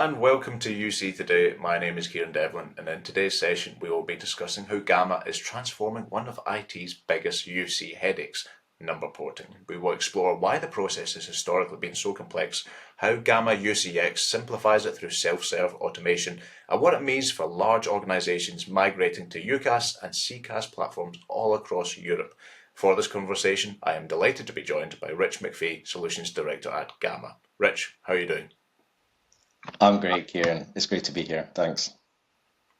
And welcome to UC Today. My name is Kieran Devlin, and in today's session we will be discussing how Gamma is transforming one of IT's biggest UC headaches, number porting. We will explore why the process has historically been so complex, how Gamma UCX simplifies it through self-serve automation, and what it means for large organizations migrating to UCaaS and CCaaS platforms all across Europe. For this conversation, I am delighted to be joined by Rich McPhee, Solutions Director at Gamma. Rich, how are you doing? I'm great, Kieran. It's great to be here. Thanks.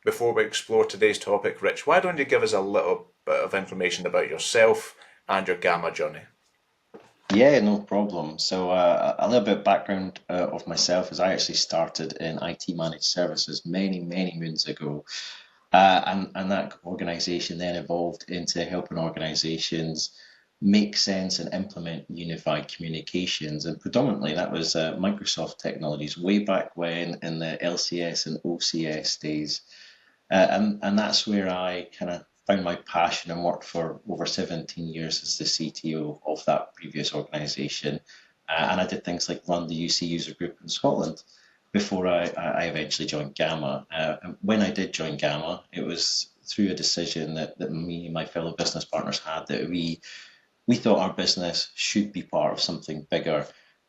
Before we explore today's topic, Rich, why don't you give us a little bit of information about yourself and your Gamma journey? Yeah, no problem. So, a little bit of background of myself is I actually started in IT managed services many moons ago. And that organization then evolved into helping organizations make sense and implement unified communications. And predominantly that was Microsoft technologies way back when in the LCS and OCS days. And that's where I kind of found my passion and worked for over 17 years as the CTO of that previous organization. And I did things like run the UC user group in Scotland before I eventually joined Gamma. And when I did join Gamma, it was through a decision that me and my fellow business partners had that we thought our business should be part of something bigger.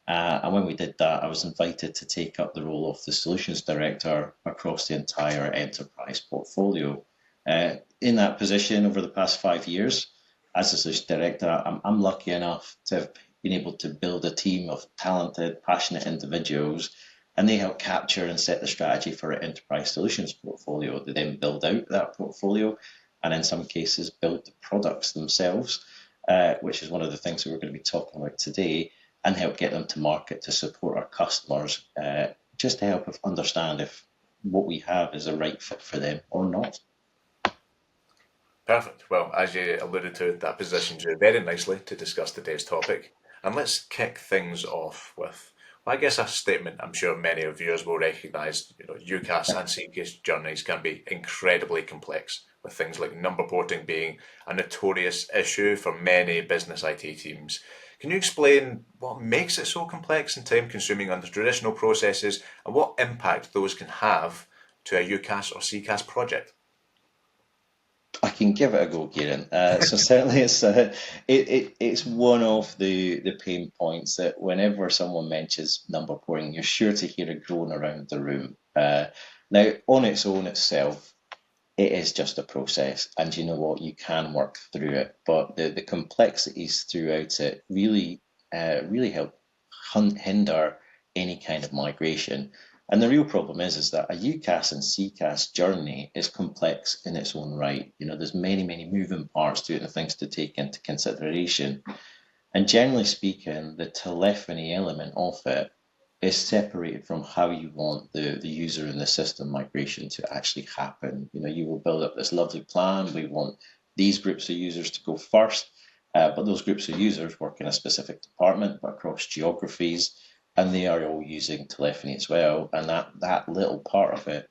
And when we did that, I was invited to take up the role of the solutions director across the entire enterprise portfolio. In that position over the past 5 years, as a solutions director, I'm lucky enough to have been able to build a team of talented, passionate individuals, and they help capture and set the strategy for our enterprise solutions portfolio. They then build out that portfolio, and in some cases, build the products themselves, which is one of the things that we're going to be talking about today, and help get them to market to support our customers, just to help us understand if what we have is a right fit for them or not. Perfect. Well, as you alluded to, that positions you very nicely to discuss today's topic. And let's kick things off with, well, I guess a statement I'm sure many of viewers will recognise. UCaaS and CCaaS journeys can be incredibly complex, with things like number porting being a notorious issue for many business IT teams. Can you explain what makes it so complex and time consuming under traditional processes and what impact those can have to a UCaaS or CCaaS project? I can give it a go, Kieran. So certainly it's one of the pain points that whenever someone mentions number porting, you're sure to hear it groan around the room. Now, on its own itself, it is just a process, and you know what, you can work through it, but the complexities throughout it really help hinder any kind of migration. And the real problem is that a UCaaS and CCaaS journey is complex in its own right. There's many moving parts to it and things to take into consideration. And generally speaking, the telephony element of it is separated from how you want the user and the system migration to actually happen. You will build up this lovely plan. We want these groups of users to go first, but those groups of users work in a specific department, but across geographies, and they are all using telephony as well. And that little part of it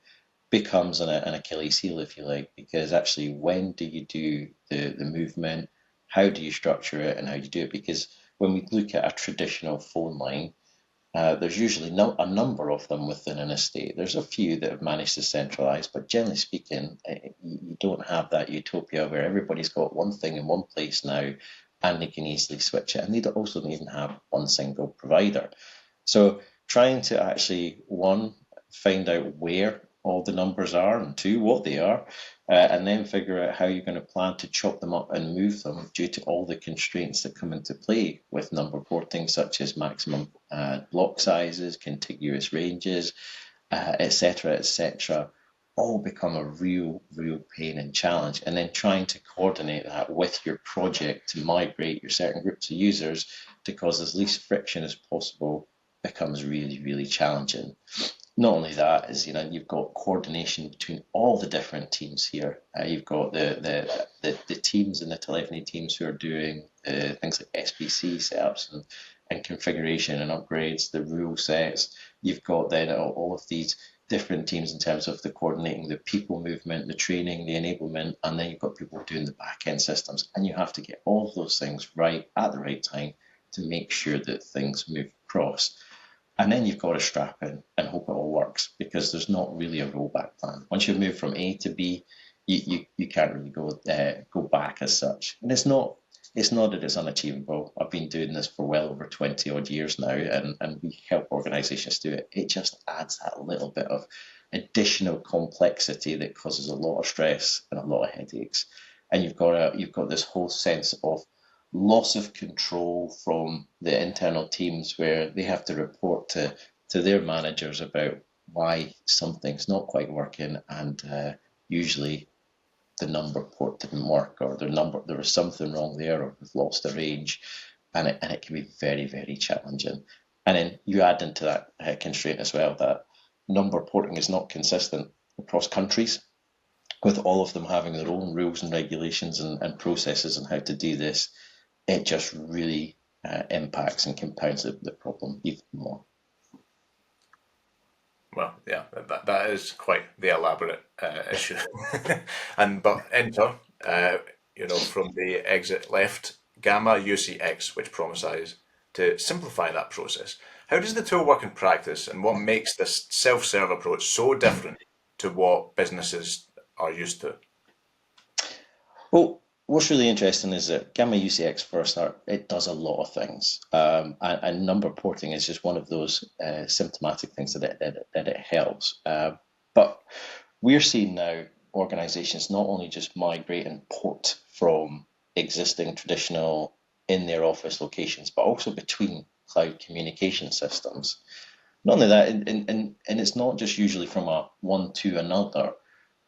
becomes an Achilles heel, if you like, because actually, when do you do the movement? How do you structure it, and how do you do it? Because when we look at a traditional phone line, there's usually a number of them within an estate. There's a few that have managed to centralize, but generally speaking, you don't have that utopia where everybody's got one thing in one place now and they can easily switch it. And they also don't even have one single provider. So trying to actually, one, find out where all the numbers are, and two, what they are, and then figure out how you're going to plan to chop them up and move them due to all the constraints that come into play with number porting, such as maximum block sizes, contiguous ranges, etc., all become a real pain and challenge. And then trying to coordinate that with your project to migrate your certain groups of users to cause as least friction as possible becomes really challenging. Not only that is, you've got coordination between all the different teams here. You've got the teams and the telephony teams who are doing things like SBC setups and configuration and upgrades, the rule sets. You've got then all of these different teams in terms of the coordinating the people movement, the training, the enablement, and then you've got people doing the back end systems. And you have to get all of those things right at the right time to make sure that things move across. And then you've got to strap in and hope it all works, because there's not really a rollback plan. Once you've moved from A to B, you can't really go back as such. And it's not that it's unachievable. I've been doing this for well over 20 odd years now, and we help organizations do it. It just adds that little bit of additional complexity that causes a lot of stress and a lot of headaches. And you've got this whole sense of loss of control from the internal teams, where they have to report to their managers about why something's not quite working, and usually the number port didn't work, or there was something wrong there, or we've lost a range, and it can be very, very challenging. And then you add into that constraint as well that number porting is not consistent across countries, with all of them having their own rules and regulations and processes on how to do this. It just really impacts and compounds the problem even more. Well, yeah, that is quite the elaborate issue. But enter, from the exit left, Gamma UCX, which promises to simplify that process. How does the tool work in practice, and what makes this self-serve approach so different to what businesses are used to? Well, what's really interesting is that Gamma UCX, for a start, it does a lot of things. And number porting is just one of those symptomatic things that it helps. But we're seeing now organizations not only just migrate and port from existing traditional in their office locations, but also between cloud communication systems. Not only that, and it's not just usually from one to another.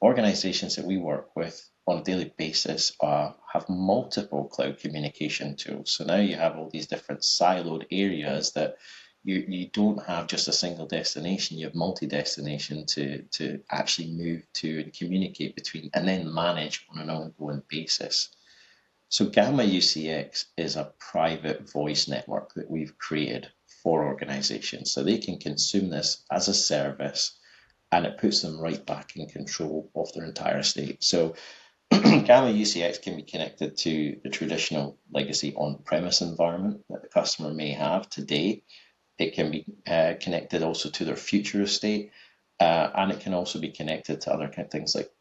Organizations that we work with on a daily basis have multiple cloud communication tools. So now you have all these different siloed areas that you don't have just a single destination, you have multi-destination to actually move to and communicate between, and then manage on an ongoing basis. So Gamma UCX is a private voice network that we've created for organizations, so they can consume this as a service, and it puts them right back in control of their entire estate. So Gamma UCX can be connected to the traditional legacy on-premise environment that the customer may have today. It can be connected also to their future estate, and it can also be connected to other kind of things like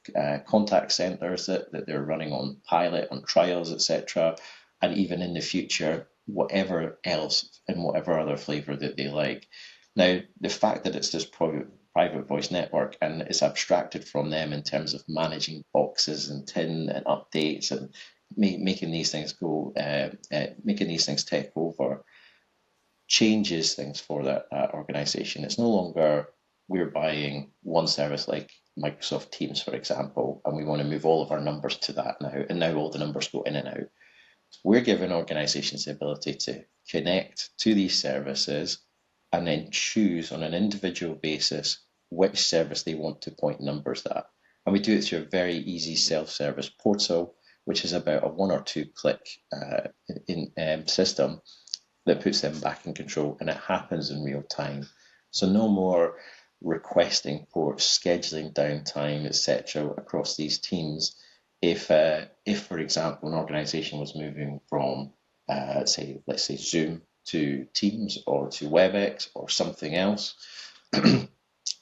contact centers that they're running on pilot, on trials, etc. And even in the future, whatever else and whatever other flavor that they like. Now, the fact that it's this private voice network and it's abstracted from them in terms of managing boxes and tin and updates and making these things making these things take over, changes things for that organization. It's no longer we're buying one service like Microsoft Teams, for example, and we want to move all of our numbers to that now, and now all the numbers go in and out. We're giving organizations the ability to connect to these services and then choose on an individual basis which service they want to point numbers at. And we do it through a very easy self-service portal, which is about a 1 or 2 click system that puts them back in control, and it happens in real time. So no more requesting ports, scheduling downtime, etc. across these teams. If for example, an organization was moving from let's say Zoom to Teams or to WebEx or something else,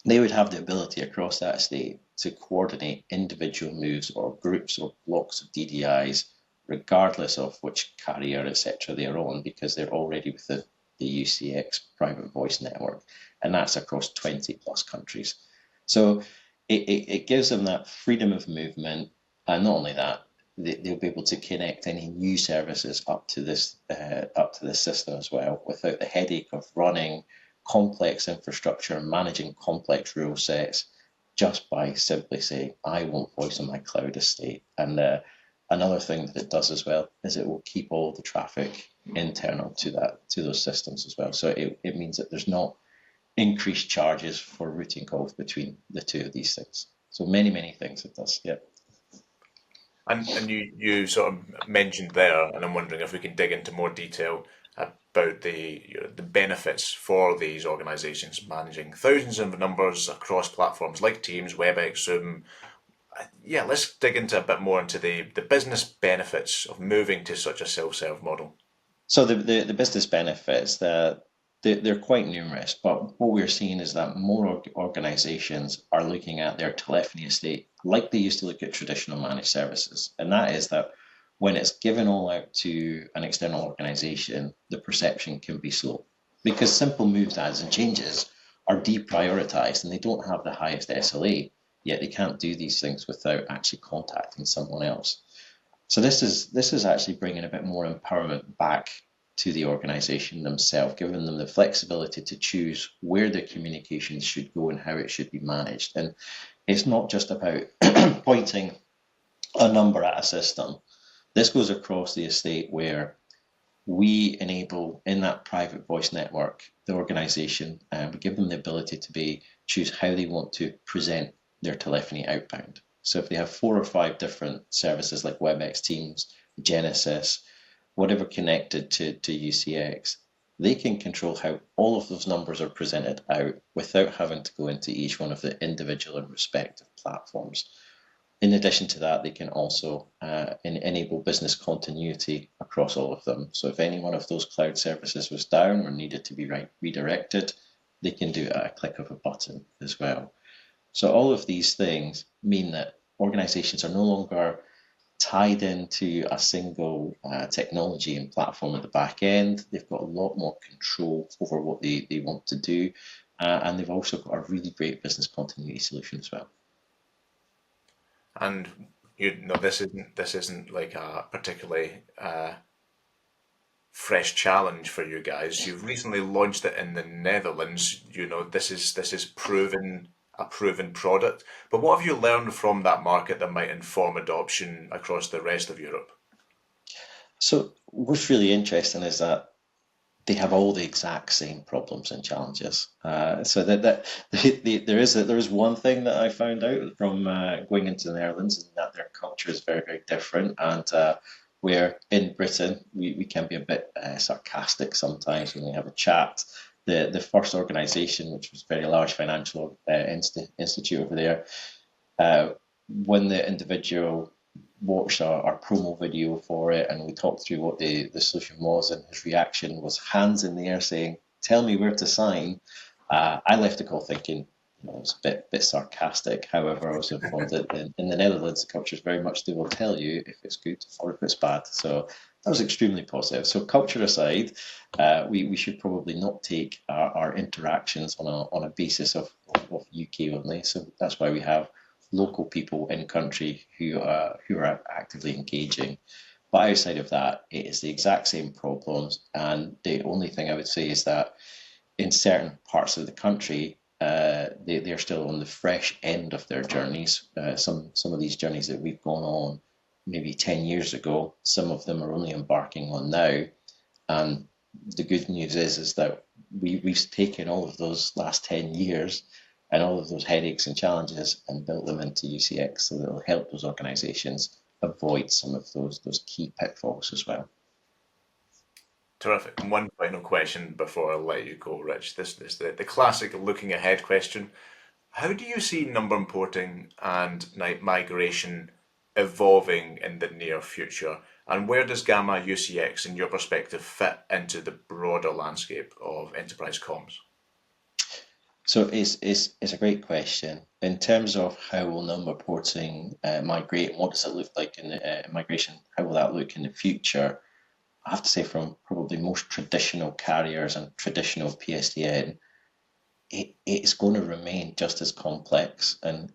they would have the ability across that estate to coordinate individual moves or groups or blocks of DDIs, regardless of which carrier, etc. they're on, because they're already within the UCX private voice network, and that's across 20 plus countries. So it gives them that freedom of movement, and not only that, they'll be able to connect any new services up to this system as well, without the headache of running complex infrastructure and managing complex rule sets, just by simply saying, I want voice on my cloud estate. And another thing that it does as well is it will keep all the traffic internal to those systems as well. So it means that there's not increased charges for routing calls between the two of these things. So many things it does. Yeah. And you sort of mentioned there, and I'm wondering if we can dig into more detail about the benefits for these organisations managing thousands of numbers across platforms like Teams, WebEx, Zoom. Yeah, let's dig into a bit more into the business benefits of moving to such a self-serve model. So the business benefits, that They're quite numerous, but what we're seeing is that more organizations are looking at their telephony estate like they used to look at traditional managed services. And that is that when it's given all out to an external organization, the perception can be slow because simple moves, adds, and changes are deprioritized and they don't have the highest SLA, yet they can't do these things without actually contacting someone else. So this is actually bringing a bit more empowerment back to the organization themselves, giving them the flexibility to choose where their communications should go and how it should be managed. And it's not just about pointing a number at a system. This goes across the estate where we enable in that private voice network the organization and we give them the ability to choose how they want to present their telephony outbound. So if they have 4 or 5 different services like WebEx, Teams, Genesis, whatever connected to UCX, they can control how all of those numbers are presented out without having to go into each one of the individual and respective platforms. In addition to that, they can also enable business continuity across all of them. So if any one of those cloud services was down or needed to be redirected, they can do it at a click of a button as well. So all of these things mean that organizations are no longer tied into a single technology and platform at the back end. They've got a lot more control over what they want to do. And they've also got a really great business continuity solution as well. And this isn't like a particularly fresh challenge for you guys. You've recently launched it in the Netherlands. This is a proven product. But what have you learned from that market that might inform adoption across the rest of Europe? So what's really interesting is that they have all the exact same problems and challenges. So there is one thing that I found out from going into the Netherlands, and that their culture is very, very different. And where in Britain we can be a bit sarcastic sometimes when we have a chat. The first organisation, which was a very large financial institute over there, when the individual watched our promo video for it and we talked through what the solution was, and his reaction was hands in the air saying, "Tell me where to sign." I left the call thinking, it was a bit sarcastic. However, I was informed that in the Netherlands, the culture is very much they will tell you if it's good or if it's bad. So that was extremely positive. So culture aside, we should probably not take our interactions on a basis of UK only. So that's why we have local people in country who are actively engaging. But outside of that, it is the exact same problems. And the only thing I would say is that in certain parts of the country, they're still on the fresh end of their journeys. Some of these journeys that we've gone on maybe 10 years ago, some of them are only embarking on now. And the good news is that we've taken all of those last 10 years and all of those headaches and challenges and built them into UCX so that it'll help those organizations avoid some of those key pitfalls as well. Terrific. And one final question before I let you go, Rich. This is the classic looking ahead question. How do you see number porting and migration evolving in the near future? And where does Gamma UCX, in your perspective, fit into the broader landscape of enterprise comms? So it's a great question. In terms of how will number porting migrate, and what does it look like in migration? How will that look in the future? I have to say, from probably most traditional carriers and traditional PSTN, it's going to remain just as complex and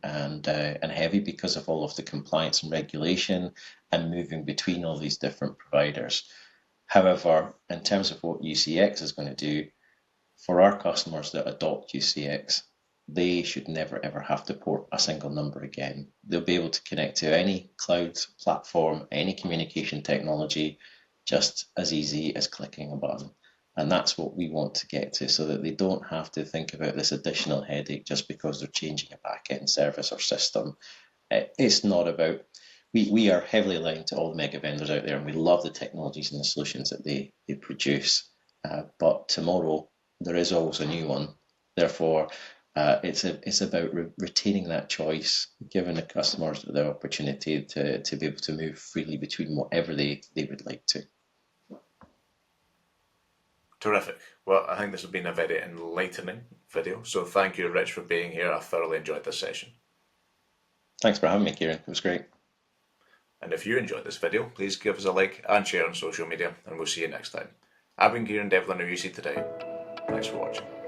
heavy because of all of the compliance and regulation and moving between all these different providers. However, in terms of what UCX is going to do, for our customers that adopt UCX, they should never ever have to port a single number again. They'll be able to connect to any cloud platform, any communication technology, just as easy as clicking a button. And that's what we want to get to, so that they don't have to think about this additional headache just because they're changing a back-end service or system. It's not about, we are heavily aligned to all the mega vendors out there, and we love the technologies and the solutions that they produce. But tomorrow, there is always a new one. Therefore, it's about retaining that choice, giving the customers the opportunity to be able to move freely between whatever they would like to. Terrific. Well, I think this has been a very enlightening video, so thank you, Rich, for being here. I thoroughly enjoyed this session. Thanks for having me, Kieran. It was great. And if you enjoyed this video, please give us a like and share on social media, and we'll see you next time. I've been Kieran Devlin of UC Today. Thanks for watching.